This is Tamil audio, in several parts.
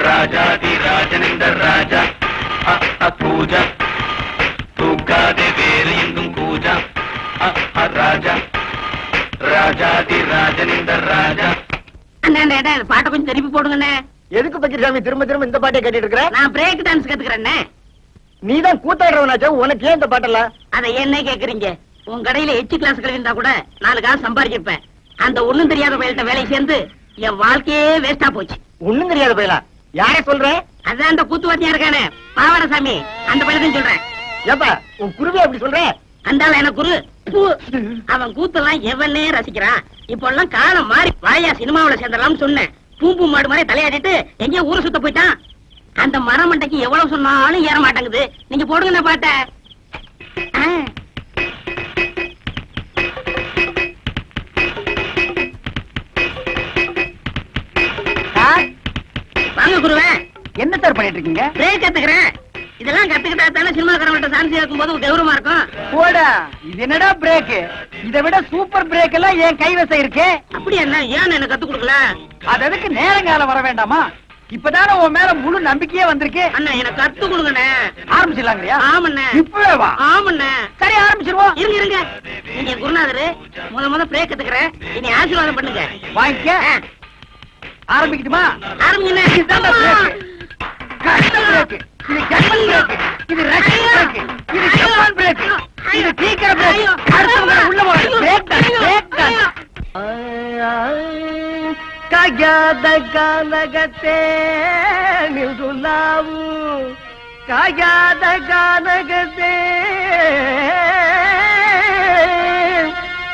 ராஜாதி ராஜனிந்த ராஜா பூஜா தூக்காதே வேறு எங்கும் பூஜா ராஜா ராஜாதி ராஜனிந்த ராஜா. பாட்டை கொஞ்சம் திருப்பி போடுங்கண்ணே. எதுக்கு பக்கிரசாமி திரும்ப திரும்ப இந்த பாட்டை கட்டிட்டு இருக்கிற? நான் பிரேக் டான்ஸ் கத்துக்கிறேன்னே. நீதான் கூத்தாடுறவனாச்சா, உனக்கு ஏன் இந்த பாட்டெல்லாம்? அதை என்ன கேக்குறீங்க? உன் கடையில எச்சு கிளாஸ் கழிந்தா கூட 4 காசு சம்பாதிச்சிருப்பேன். அந்த ஒண்ணும் தெரியாத பயில்கிட்ட வேலை சேர்ந்து என் வாழ்க்கையே வேஸ்டா போச்சு. ஒண்ணும் தெரியாத பயிலா? யார சொல்ற? அதான் அந்த கூத்துவாத்தியா இருக்கானே பாவாடசாமி, அந்த பயிலதான் சொல்றேன். ஏப்பா உன் குருவே அப்படி சொல்ற? அந்தால எனக்கு குரு. அவன் கூத்தெல்லாம் எவனே ரசிக்கிறான். இப்ப எல்லாம் காலம் மாறி வாயா சினிமாவில சேர்ந்தலாம்னு சொன்னேன். பூம்பு மாடு மாதிரி தலையாடிட்டு எங்கேயோ ஊரை சுத்த போயிட்டான். அந்த மரமண்டைக்கு எவ்வளவு சொன்னாலும் ஏற மாட்டேங்குது. நீங்க போடுங்க பாட்ட. வாங்க குருவே. என்ன சார் பண்ணிட்டு இருக்கீங்க? பிரேக் கத்துக்கிறேன். இதெல்லாம் கத்துக்கிட்டா தானே சினிமாக்காரங்கிட்ட சான்ஸ் இருக்கும் போது கௌரவமா இருக்கும். போடா, இது என்னடா பிரேக்? இதை விட சூப்பர் பிரேக் எல்லாம் என் கைவசம் இருக்கு. அப்படி என்ன ஏன் எனக்கு கத்து கொடுக்கல? அது அதுக்கு நேரங்காலம் வர வேண்டாமா? இப்பதானே உன் மேல முழு நம்பிக்கையே வந்திருக்கு. அண்ணா எனக்கு கத்து கொடுங்கண்ணே. ஆரம்பிச்சிடலாங்கறியா? ஆமண்ணே. இப்பவே வா. ஆமண்ணே. சரி ஆரம்பிச்சிருவோம். இருங்க இருங்க. நீங்க குருநாதரு முத பிரேக் கத்துக்கிறேன். இனி ஆசீர்வாதம் பண்ணுங்க. வாங்கிக்க. ஆரம்பிக்கட்டுமா? ஆரம்பிங்கண்ணே. இதுதான் பிரேக். கஷ்ட பிரேக். இது கெப்பல் பிரேக். இது ரஷ் பிரேக். இது ஜப்பான் பிரேக். இது டீக்கர் பிரேக். அடுத்தவங்க உள்ள போற பிரேக் தான். பிரேக் தான். காயாத கானகத்தே நில்துலாவு. காயாத கானகத்தே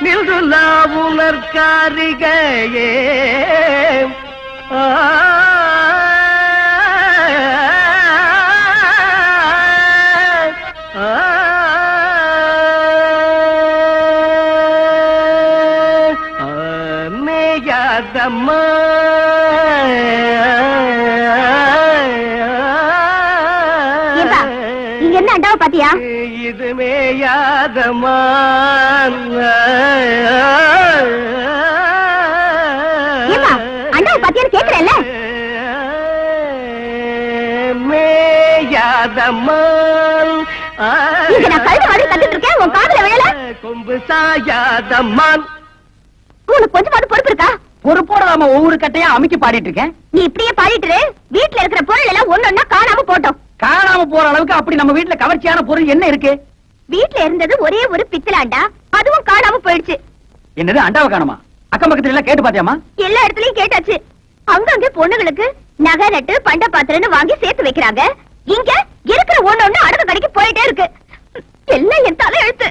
நில்துலாவு நற்காரிகையே. மேயாதம்மா இங்க என்ன அண்டாவை பாத்தியா? இது மேயாதம்மா. அண்டாவை பாத்தியான்னு கேக்குறேன்ல. மேயாதம்மா. இங்க நான் கழுத மாதிரி கத்துட்டு இருக்கேன், உன் காதுல விழல. கொம்பு சாயாதம்மா. உனக்கு கொஞ்சமாவது பொறுப்பு இருக்கா? பொறுப்போட நாம ஒவ்வொரு கட்டையா அமைக்கி பாடிட்டு இருக்கேன். நீ இப்படியே பாடிட்டு வீட்டுல இருக்கிற பொருள் எல்லாம் ஒன்னொன்னா காணாம போட்டோம். காணாம போற அளவுக்கு அப்படி நம்ம வீட்டுல கவர்ச்சியான பொருள் என்ன இருக்கு? வீட்டுல இருந்தது ஒரே ஒரு பித்தளை அண்டா, அதுவும் காணாம போயிடுச்சு. என்னது அண்டாவை காணுமா? அக்கம் பக்கத்துல எல்லாம் கேட்டு பாத்தியாமா? எல்லா இடத்துலயும் கேட்டாச்சு. அங்கங்க பொண்ணுங்களுக்கு நகை நட்டு பண்ட பாத்திரன்னு வாங்கி சேர்த்து வைக்கிறாங்க. இங்க இருக்கிற ஒண்ணு அடகு கடைக்கு போயிட்டே இருக்கு. எல்லாம் என் தலை எழுத்து.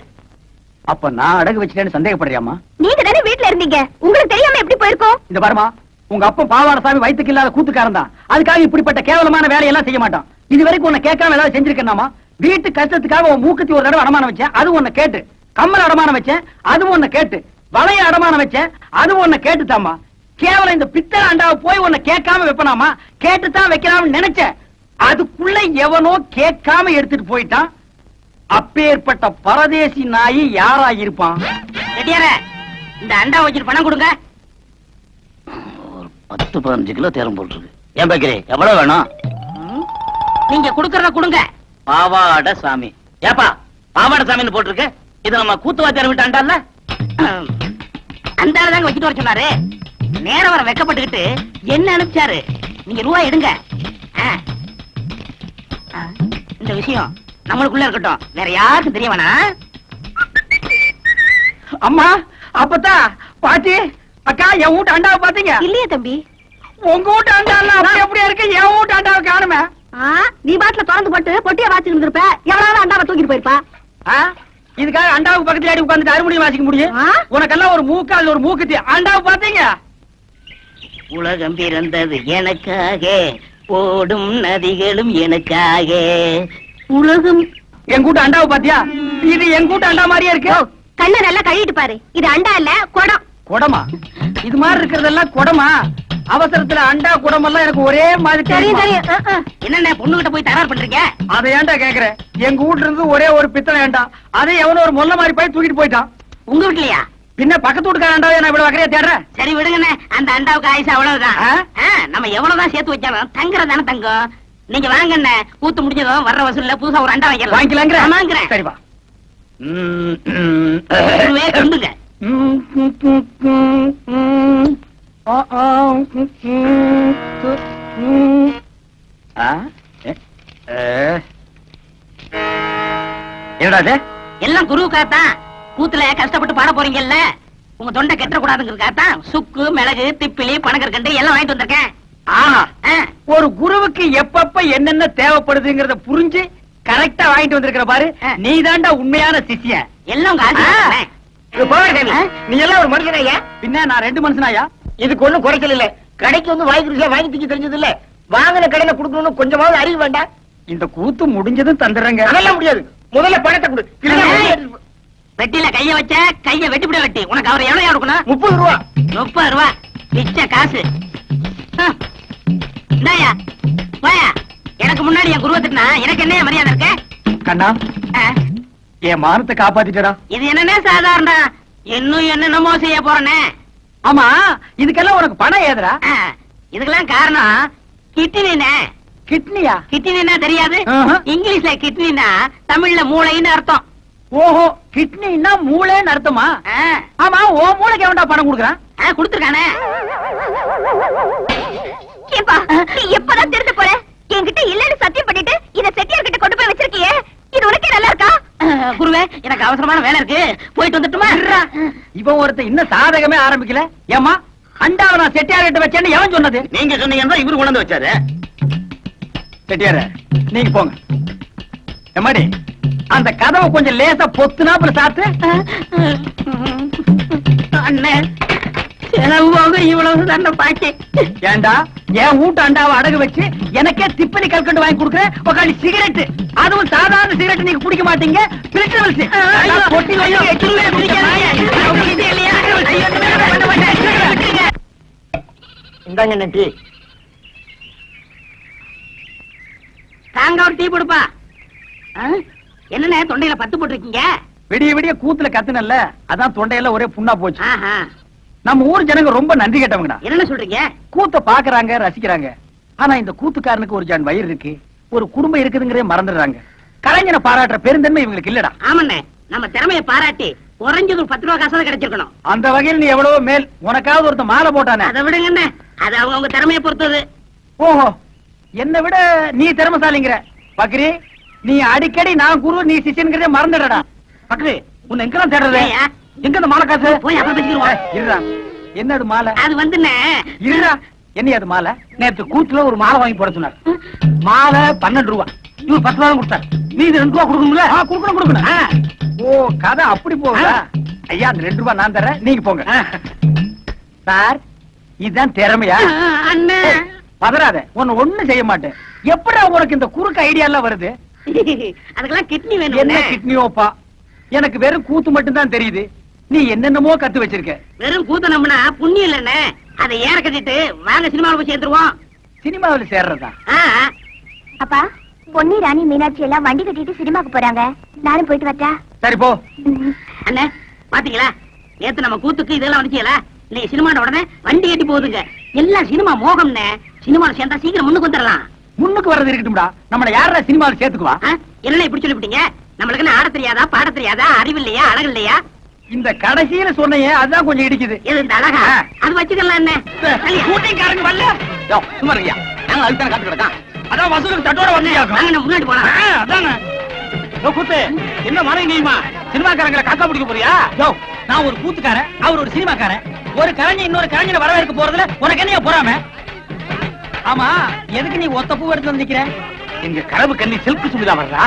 அப்ப நான் அடகு வச்சுட்டேன்னு சந்தேகப்படுறியாமா? நீங்க தானே வீட்டுல இருந்தீங்க, உங்களுக்கு தெரியாம எப்படி போயிருக்கோம்? இந்த பாருமா, உங்க அப்பா பாவாடசாமி வயிற்றுக்கு இல்லாத கூத்துக்காரன் தான். அதுக்காக இப்படிப்பட்ட கேவலமான வேலையெல்லாம் செய்ய மாட்டான். இது வரைக்கும் உன்னை கேட்காம ஏதாவது செஞ்சிருக்கேனாமா? வீட்டு கஷ்டத்துக்காக உன் மூக்கத்தி ஒரு தடவை அடமானம் வச்சேன், அது உன்னை கேட்டு. கம்மல் அடமானம் வச்சேன், அது உன்னை கேட்டு. வளைய அடமானம் வச்சேன், அது உன்னை கேட்டுதாமா. கேவலம் இந்த பித்தளை அண்டாவை போய் உன்னை கேட்காம வைப்பனாமா? கேட்டுத்தான் வைக்கலாம்னு நினைச்சேன். அதுக்குள்ள எவனோ கேட்காம எடுத்துட்டு போயிட்டான். அப்பேற்பட்ட பரதேசி நாயி யாரா இருப்பான்? இந்த அண்டா வச்சுட்டு பணம் கொடுங்க. ஒரு 10-15 கிலோ தேரம் போட்டுருக்கு. ஏன் பேக்கிறே எவ்வளவு வேணும்? நீங்க குடுக்கறத கொடுங்க. பாவாட சாமி. ஏப்பா பாவாட சாமின்னு போட்டிருக்கு. இது நம்ம கூத்துவாத்தியார் விட்டு அண்டால அந்த தாங்க வச்சுட்டு வர சொன்னாரு. நேரம் வர வெக்கப்பட்டுக்கிட்டு என்ன அனுப்பிச்சாரு. நீங்க ரூபாய் எடுங்க. இந்த விஷயம் நம்மளுக்குள்ள இருக்கட்டும், வேற யாருக்கும் தெரிய வேணாம். அம்மா, அப்பத்தா, பாட்டி, அக்கா, என் வீட்டு அண்டாவை பாத்தீங்க? இல்லையே தம்பி. உங்க வீட்டு அண்டாலாம் அப்படி அப்படியே இருக்கு, என் வீட்டு அண்டாவை காணுமே. நீ பாட்டுல திறந்து போட்டு பொட்டியா வாசிட்டு இருப்ப. எவ்வளவு அண்டாவை தூக்கிட்டு போயிருப்பா. இதுக்காக அண்டாவுக்கு பக்கத்துல ஆடி உட்கார்ந்துட்டு அறுமணியும் வாசிக்க முடியும்? உனக்கெல்லாம் ஒரு மூக்கு, அது ஒரு மூக்குத்தி. அண்டாவை பாத்தீங்க? உலகம் பிறந்தது எனக்காக, ஓடும் நதிகளும் எனக்காக. உலகம் என் கூட்ட அண்டாவை பாத்தியா? இது என் கூட்ட அண்டா மாதிரியே இருக்கு. கண்ணை நல்லா கழுவிட்டு பாரு. இது அண்டா இல்ல, குடம். குடமா? இது மாதிரி இருக்கிறதெல்லாம் குடமா? அவசரத்துல அண்டா குடமெல்லாம் எனக்கு ஒரே மாதிரி தெரியும் தெரியுமா? தெரியும் என்னண்ணே பொண்ணுகிட்ட போய் தகராறு பண்றீங்க? அதை ஏன்டா கேக்குற? எங்க வீட்டுல இருந்து ஒரே ஒரு பித்தளை ஏண்டா, அதை எவனோ ஒரு மொல்ல மாதிரி போய் தூக்கிட்டு போயிட்டான். உங்க வீட்லயா? பின்ன பக்கத்து வீட்டுக்கார அண்டாவை நான் இவ்வளவு வகையா தேடுறேன். சரி விடுங்கண்ணே, அந்த அண்டாவுக்கு ஆயுசு அவ்வளவுதான். ஆ? நம்ம எவ்வளவுதான் சேர்த்து வச்சாலும் தங்குறதானே தங்கம். நீங்க வாங்கண்ணே, கூத்து முடிஞ்சதும் வர்ற வசூல்ல புதுசா ஒரு அண்டா வாங்கிக்கலாம். வாங்கிக்கலாங்கிற? ஆமாங்கிறேன். சரி வா. ஒருவே கொண்டுங்க. என்னடா இது? எல்லாம் குருவுக்காகத்தான். கூத்துல கஷ்டப்பட்டு பாட போறீங்கல்ல, உங்க தொண்டை கெட்ட கூடாதுங்கிறதுக்காகத்தான் சுக்கு, மிளகு, திப்பிலி, பனங்கற்கண்டு எல்லாம் வாங்கிட்டு வந்திருக்கேன். ஆஹா, ஒரு குருவுக்கு எப்பப்ப என்னென்ன தேவைப்படுதுங்கறத புரிஞ்சு கரெக்டா வாங்கிட்டு வந்திருக்கிற பாரு. நீ தாண்டா உண்மையான சிஷ்யன். எல்லாம் உங்க ஆசீர்வாதம்ண்ணே. நீ எல்லாம் ஒரு மனுஷனாயா? பின்ன நான் 2 மனுஷனாயா? இதுக்கு ஒண்ணும் குறைச்சல் இல்ல. கடைக்கு வந்து வாங்கி ருசியா வாங்கி திங்க தெரிஞ்சது இல்ல. வாங்கின கடையில குடுக்கணும்னு கொஞ்சமாவது அறிவு வேண்டாம். இந்த கூத்து முடிஞ்சதும் தந்துடுறேங்க. அதெல்லாம் முடியாது. முதல்ல பணத்தை கொடு. வெட்டில கைய வச்ச கைய வெட்டிவிட வெட்டி. உனக்கு அவர் எவ்வளவு கொடுக்கணும்? 30 ரூபா. 30 ரூபா பிச்சை காசு. இந்தாயா வாயா. எனக்கு முன்னாடி என் குருவை திட்டினா எனக்கு என்ன மரியாதை இருக்கு? கண்ணா, என் மானத்தை காப்பாத்திட்டடா. இது என்னன்னே சாதாரண, இன்னும் என்னென்னமோ செய்ய போறேனே. ஆமா, இதுக்கெல்லாம் உனக்கு பணம் ஏதுடா? இதுக்கெல்லாம் காரணம் கிட்னினே. கிட்னியா? கிட்னினா தெரியாது? இங்கிலீஷ்ல கிட்னினா தமிழ்ல மூளைன்னு அர்த்தம். ஓஹோ, கிட்னின்னா மூளைன்னு அர்த்தமா? ஆமா, ஓ மூளைக்கு எவன்டா பணம் கொடுக்குறான்? கொடுத்துருக்கானே. ஏப்பா, நீ எப்பதான் திருந்த போற? என்கிட்ட இல்லன்னு சத்தியம் பண்ணிட்டு இத செட்டியார் கிட்ட கொண்டு போய் வச்சிருக்கியே, இது உனக்கே நல்லா இருக்கா? குருவே, எனக்கு அவசரமான வேலை இருக்கு, போயிட்டு வந்துட்டுமா? இவன் ஒருத்தன் இன்னும் சாதகமே ஆரம்பிக்கல. ஏமா, அண்டாவை நான் செட்டியார் கிட்ட வச்சேன்னு எவன் சொன்னது? நீங்க சொன்னீங்கன்னா இவரு கொண்டு வந்து வச்சாரு. செட்டியார, நீங்க போங்க. எம்மாடி, அந்த கதவை கொஞ்சம் லேசா பொத்துனாப்புல சாத்து. அண்ணே, செலவு போக இவ்வளவு தண்டை பாக்கி. ஏண்டா, என் வீட்டு அண்டாவை அடகு வச்சு எனக்கே திப்பலி கல்கண்டு வாங்கி கொடுக்குறேன். உக்காண்டி சிகரெட், அதுவும் சாதாரண சிகரெட் நீங்க குடிக்க மாட்டீங்க. இந்தாங்க நன்றி. தாங்க ஒரு டீ கொடுப்பா. என்னண்ணே தொண்டையில பத்து போட்டிருக்கீங்க? விடிய விடிய கூத்துல கத்துனல்ல, அதான் தொண்டையெல்லாம் ஒரே புண்ணா போச்சு. ஆஹா. நம்ம ஊர் ஜனங்க ரொம்ப நன்றி கேட்டவங்கடா. என்ன சொல்றீங்க? கூத்த பாக்குறாங்க, ரசிக்கிறாங்க. ஆனா இந்த கூத்துக்காரனுக்கு ஒரு ஜான் வயிறு இருக்கு, ஒரு குடும்பம் இருக்குதுங்கிறே மறந்துடுறாங்க. கலைஞனை பாராட்டுற பெருந்தன்மை இவங்களுக்கு இல்லடா. ஆமாண்ணே, நம்ம திறமையை பாராட்டி குறைஞ்சது ஒரு 10 ரூபா காசாவது கிடைச்சிருக்கணும். அந்த வகையில் நீ எவ்வளவோ மேல். உனக்காவது ஒருத்த மாலை போட்டானே. அதை விடுங்கண்ணே, அது அவங்க திறமையை பொறுத்தது. ஓஹோ, என்னை விட நீ திறமைசாலிங்கிற. பக்ரி, நீ அடிக்கடி நான் குரு நீ சிஷ்யன்கிறதே மறந்துடடா. பக்ரி, உன்னை எங்கெல்லாம் தேடுறது? எங்க இந்த மாலை காசு? போய் அப்புறம் பேசிக்கிறோம். இருடா, என்னது மாலை? அது வந்துண்ணே. இருடா, என்ன அது மாலை? நேத்து கூத்துல ஒரு மாலை வாங்கி போட சொன்னார். மாலை 12 ரூபா. இவர் 10 ரூபா கொடுத்தார். நீ 2 ரூபா கொடுக்கணும்ல? கொடுக்கணும். ஓ, கதை அப்படி போகுதா? ஐயா, அந்த 2 ரூபா நான் தரேன், நீங்க போங்க. சார், இதுதான் திறமையா? அண்ணே, பதறாத, உன்னை ஒண்ணும் செய்ய மாட்டேன். எப்படி உனக்கு இந்த குறுக்கு ஐடியா எல்லாம் வருது? அதுக்கெல்லாம் கிட்னி என்ன வேணும். கிட்னியோப்பா? எனக்கு வெறும் கூத்து மட்டும் தான் தெரியுது. நீ என்னென்னமோ கத்து வச்சிருக்க. வெறும் கூத்த நம்பினா புண்ணியம் இல்லண்ணே. அதை ஏற கட்டிட்டு வாங்க சினிமாவில் போய் சேர்ந்துருவோம். சினிமாவில் சேர்றதா? அப்பா, பொன்னி, ராணி, மீனாட்சி எல்லாம் வண்டி கட்டிட்டு சினிமாக்கு போறாங்க. நானும் போயிட்டு வரட்டா? சரி போ. அண்ணே, பாத்தீங்களா, நேத்து நம்ம கூத்துக்கு இதெல்லாம் வந்துச்சீங்களா? இன்னைக்கு சினிமாட உடனே வண்டி கட்டி போகுதுங்க. எல்லாம் சினிமா மோகம்னே. சினிமாவில் சேர்ந்தா சீக்கிரம் முன்னுக்கு வந்துடலாம். முன்னுக்கு வர்றது இருக்கட்டும்டா. நம்மள யாரா சினிமாவில் சேர்த்துக்குவா? என்ன இப்படி சொல்லிவிட்டீங்க? நம்மளுக்கு என்ன ஆட தெரியாதா, பாட தெரியாதா, அறிவு இல்லையா, அழகு இல்லையா? இந்த கடைசியில சொன்னையே அதுதான் கொஞ்சம் இடிக்குது. எது இந்த அழகா? அது வச்சுக்கலாம் என்ன? கூட்டிங்காரங்க வரல. சும்மா இருக்கியா? நாங்க அதுதான் காத்து கிடக்கான். அதான் வசூலுக்கு தட்டோட வந்து முன்னாடி போலாம். அதாங்க. கூத்து என்ன மறையுமா? சினிமாக்காரங்களை காக்கா பிடிக்க போறியா? நான் ஒரு கூத்துக்காரன், அவர் ஒரு சினிமாக்காரன். ஒரு கலைஞர் இன்னொரு கலைஞரை வரவேற்க போறதுல உனக்கு என்ன போறாம? ஆமா, எதுக்கு நீ ஒத்த பூ எடுத்து வந்துக்கிற? எங்க கனவு கண்ணி சில்கு சுமிதா வர்றா.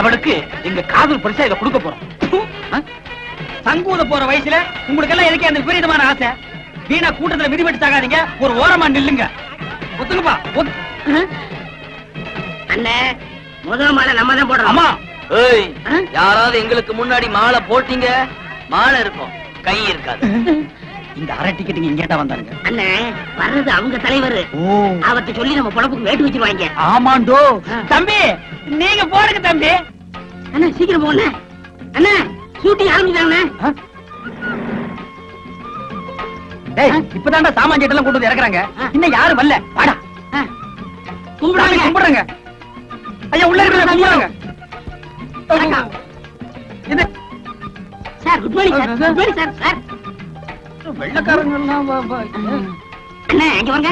அவளுக்கு எங்க காதல் பரிசா இதை கொடுக்க போறோம். சங்கூத போற வயசுல உங்களுக்கு எல்லாம் எதுக்கு அந்த விபரீதமான ஆசை? வீணா கூட்டத்துல மிதிபட்டு சாகாதீங்க, ஒரு ஓரமா நில்லுங்க. ஒத்துக்குப்பா. அண்ணே, முதல் மாலை நம்ம தான் போடுறோம். ஆமா. யாராவது எங்களுக்கு முன்னாடி மாலை போட்டீங்க, மாலை இருக்கும், கை இருக்காது. இந்த அரை டிக்கெட்டுங்க இங்கேட்டா வந்தாருங்க. அண்ணே வர்றது அவங்க தலைவர். அவர்கிட்ட சொல்லி நம்ம பொழப்புக்கு வேட்டு வச்சிருவாங்க. ஆமாண்டோ. தம்பி நீங்க போடுங்க தம்பி. அண்ணா சீக்கிரம் போங்க அண்ணா. ஷூட்டிங் ஆரம்பிச்சாங்கண்ணே. டேய் இப்பதான்டா சாமான் சீட்டெல்லாம் கொண்டு வந்து இறக்குறாங்க. இன்னும் யாரும் வரல. வாடா கும்பிடுறாங்க. கும்பிடுறாங்க. ஐயா உள்ள இருக்கிற கும்பிடுறாங்க. இது sir good morning sir. Good morning sir. Sir வெள்ளக்காரங்க எல்லாம் அண்ணா இங்க வாங்க.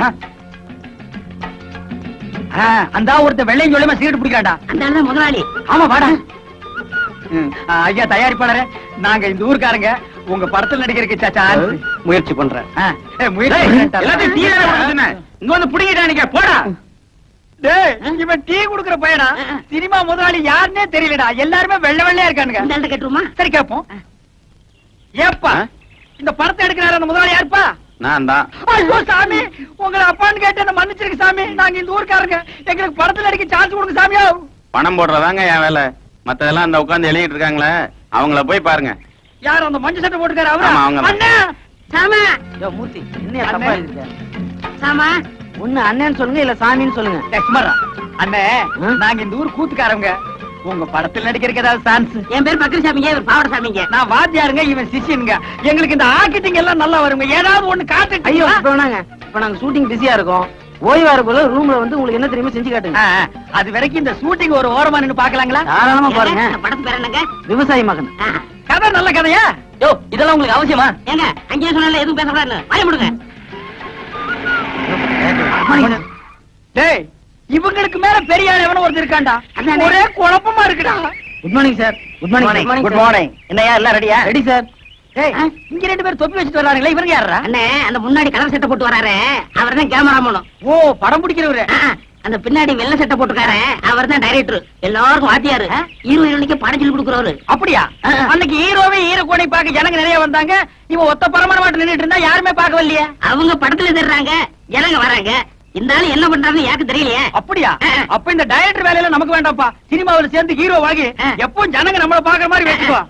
அந்த ஒருத்த வெள்ளையும் சொல்லியமா சிகரெட் பிடிக்கிறாடா. அந்த ஆளு தான் முதலாளி. ஆமா வாடா. ஐயா தயாரிப்பாளரே, நாங்க இந்த ஊர்க்காரங்க உங்க படத்துல நடிக்கிறதுக்கு சான்ஸ் முயற்சி பண்றேன். எல்லாத்தையும் டீ வேற கொடுத்துனே. இங்க வந்து புடிங்கிட்டானீங்க போடா. டேய் இவன் டீ குடுக்குற பையனா? சினிமா முதலாளி யாருன்னே தெரியலடா. எல்லாருமே வெள்ளை வெள்ளையா இருக்கானுங்க. இந்த ஆள்கிட்ட கேட்டுருமா? சரி கேப்போம். ஏப்பா இந்த படத்தை எடுக்கிறாரு அந்த முதலாளி யாருப்பா? நான் தான். ஐயோ சாமி, உங்களை அப்பான்னு கேட்டு என்ன மன்னிச்சிருக்கு சாமி. நாங்க இந்த ஊர்க்காரங்க, எங்களுக்கு படத்துல நடிக்க சான்ஸ் கொடுங்க சாமியா. பணம் போடுறதாங்க என் வேலை. மத்ததெல்லாம் அந்த உட்கார்ந்து எழுதிட்டு இருக்காங்களே, அவங்கள போய் பாருங்க. யார் அந்த மஞ்சள் சட்டை போட்டுக்காரு அவரா? ஆமா, அவங்க தான். அண்ணா சாமா மூர்த்தி என்ன தப்பா எழுதிருக்க? சாமா ஒண்ணு அண்ணன்னு சொல்லுங்க இல்ல சாமின்னு சொல்லுங்க. சுமாரா அண்ணே, நாங்க இந்த ஊர் கூத்துக்காரங்க. உங்க படத்துல நடிக்கிறதுக்கு ஏதாவது சான்ஸ்? என் பேர் பக்கரி சாமிங்க. இவர் பாவட சாமிங்க. நான் வாத்தியாருங்க, இவன் சிஷியனுங்க. எங்களுக்கு இந்த ஆக்கிட்டிங் எல்லாம் நல்லா வருங்க. ஏதாவது ஒண்ணு காட்டு. ஐயோ இப்ப வேணாங்க. இப்ப நாங்க ஷூட்டிங் பிஸியா இருக்கோம். ஓய்வா இருக்குள்ள ரூம்ல வந்து உங்களுக்கு என்ன தெரியுமா செஞ்சு காட்டுங்க. அது வரைக்கும் இந்த ஷூட்டிங் ஒரு ஓரமா நின்னு பாக்கலாங்களா? தாராளமா பாருங்க. இந்த படத்து பேர் என்னங்க? விவசாயி மகன். கதை நல்ல கதையா? யோ இதெல்லாம் உங்களுக்கு அவசியமா? ஏங்க அங்கேயே சொன்னால எதுவும் பேசக்கூடாது. வாய முடுங்க. டேய் இவங்களுக்கு மேல பெரிய ஆள் எவனோ ஒருத்தர் இருக்காண்டா. அதானே. ஒரே குழப்பமா இருக்குடா. Good morning sir. Good morning. Good morning. என்னையா எல்லாம் ரெடியா? Ready sir. டேய் இங்க ரெண்டு பேர் தொப்பி வச்சிட்டு வர்றாங்களே, இவங்க யாரா? அண்ணே அந்த முன்னாடி கலர் சட்டை போட்டு வராரு அவர் தான் கேமராமேன். ஓ படம் பிடிக்கிறவரு. அந்த பின்னாடி வெள்ளை சட்டை போட்டுக்காரு அவர் தான் டைரக்டர். எல்லாருக்கும் வாத்தியாரு. ஹீரோ ஹீரோனிக்கு படம் சொல்லி கொடுக்குறவரு. அப்படியா? அன்னைக்கு ஹீரோவே ஹீரோ கோணை பார்க்க ஜனங்க நிறைய வந்தாங்க. இவன் ஒத்த பரமான மாட்டு நின்னுட்டு இருந்தா யாருமே பார்க்க வரலையே. அவங்க படத்துல தேடுறாங்க, ஜனங்க வராங்க. இந்த ஆளு என்ன பண்றாங்க யாருக்கு தெரியலையே. அப்படியா? அப்ப இந்த டைரக்டர் வேலையில நமக்கு வேண்டாம்ப்பா. சினிமாவுல சேர்ந்து ஹீரோ வாங்கி எப்பவும் ஜனங்க நம்மள பாக்குற மாதிரி வச்சுக்கோ.